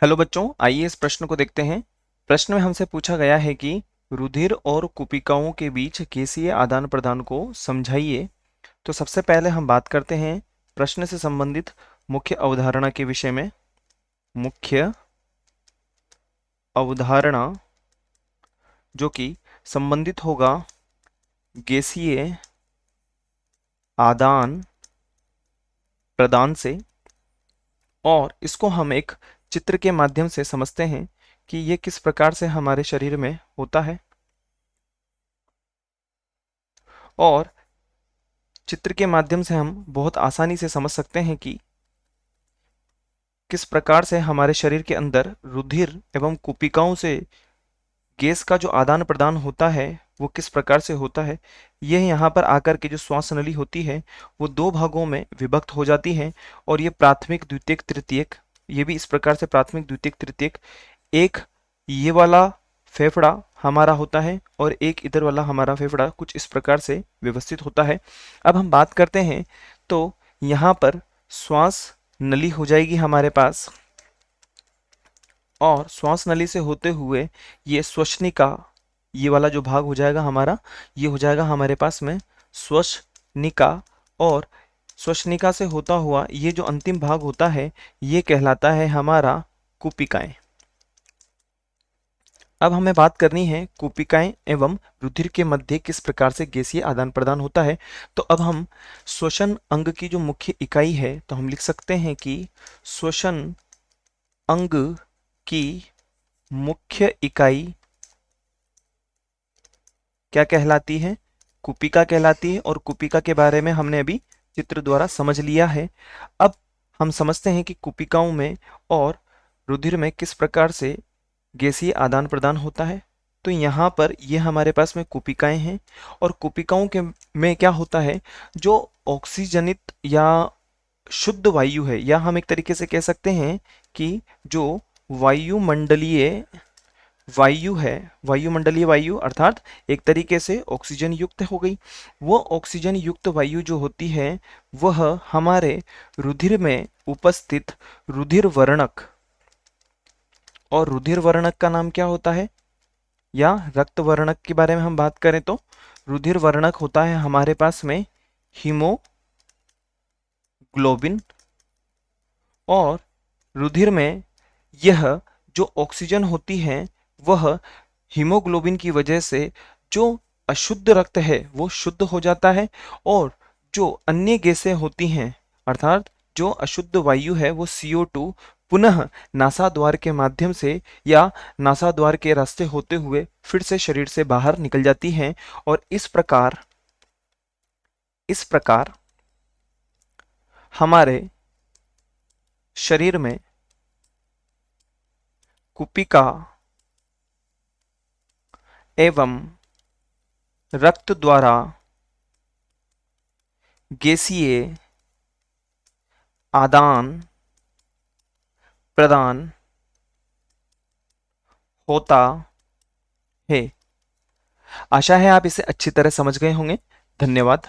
Hello बच्चों, आइए इस प्रश्न को देखते हैं। प्रश्न में हमसे पूछा गया है कि रुधिर और कुपिकाओं के बीच गैसीय आदान प्रदान को समझाइए। तो सबसे पहले हम बात करते हैं प्रश्न से संबंधित मुख्य अवधारणा के विषय में। मुख्य अवधारणा जो कि संबंधित होगा गैसीय आदान प्रदान से, और इसको हम एक चित्र के माध्यम से समझते हैं कि ये किस प्रकार से हमारे शरीर में होता है। और चित्र के माध्यम से हम बहुत आसानी से समझ सकते हैं कि किस प्रकार से हमारे शरीर के अंदर रुधिर एवं कुपिकाओं से गैस का जो आदान प्रदान होता है वो किस प्रकार से होता है। यह यहाँ पर आकर के जो श्वास नली होती है वो दो भागों में विभक्त हो जाती है, और ये प्राथमिक द्वितीयक तृतीयक, ये भी इस प्रकार से प्राथमिक द्वितीयक तृतीयक, एक ये वाला फेफड़ा हमारा होता है और एक इधर वाला हमारा फेफड़ा कुछ इस प्रकार से व्यवस्थित होता है। अब हम बात करते हैं तो यहाँ पर श्वास नली हो जाएगी हमारे पास, और श्वास नली से होते हुए ये श्वसनिका, ये वाला जो भाग हो जाएगा हमारा, ये हो जाएगा हमारे पास में श्वसनिका। और श्वसनिका से होता हुआ ये जो अंतिम भाग होता है ये कहलाता है हमारा कुपिकाएं। अब हमें बात करनी है कुपिकाएं एवं रुधिर के मध्य किस प्रकार से गैसीय आदान प्रदान होता है। तो अब हम श्वसन अंग की जो मुख्य इकाई है तो हम लिख सकते हैं कि श्वसन अंग की मुख्य इकाई क्या कहलाती है? कुपिका कहलाती है। और कुपिका के बारे में हमने अभी चित्र द्वारा समझ लिया है। अब हम समझते हैं कि कुपिकाओं में और रुधिर में किस प्रकार से गैसीय आदान प्रदान होता है। तो यहाँ पर ये हमारे पास में कुपिकाएं हैं, और कुपिकाओं के में क्या होता है, जो ऑक्सीजनित या शुद्ध वायु है, या हम एक तरीके से कह सकते हैं कि जो वायुमंडलीय वायु है, वायुमंडलीय वायु अर्थात एक तरीके से ऑक्सीजन युक्त हो गई, वो ऑक्सीजन युक्त वायु जो होती है वह हमारे रुधिर में उपस्थित रुधिर वर्णक, और रुधिर वर्णक का नाम क्या होता है, या रक्त वर्णक के बारे में हम बात करें तो रुधिर वर्णक होता है हमारे पास में हीमोग्लोबिन। और रुधिर में यह जो ऑक्सीजन होती है वह हीमोग्लोबिन की वजह से जो अशुद्ध रक्त है वो शुद्ध हो जाता है, और जो अन्य गैसें होती हैं अर्थात जो अशुद्ध वायु है वो CO2 पुनः नासाद्वार के माध्यम से या नासाद्वार के रास्ते होते हुए फिर से शरीर से बाहर निकल जाती हैं। और इस प्रकार हमारे शरीर में कुपिका एवं रक्त द्वारा गैसीय आदान प्रदान होता है। आशा है आप इसे अच्छी तरह समझ गए होंगे। धन्यवाद।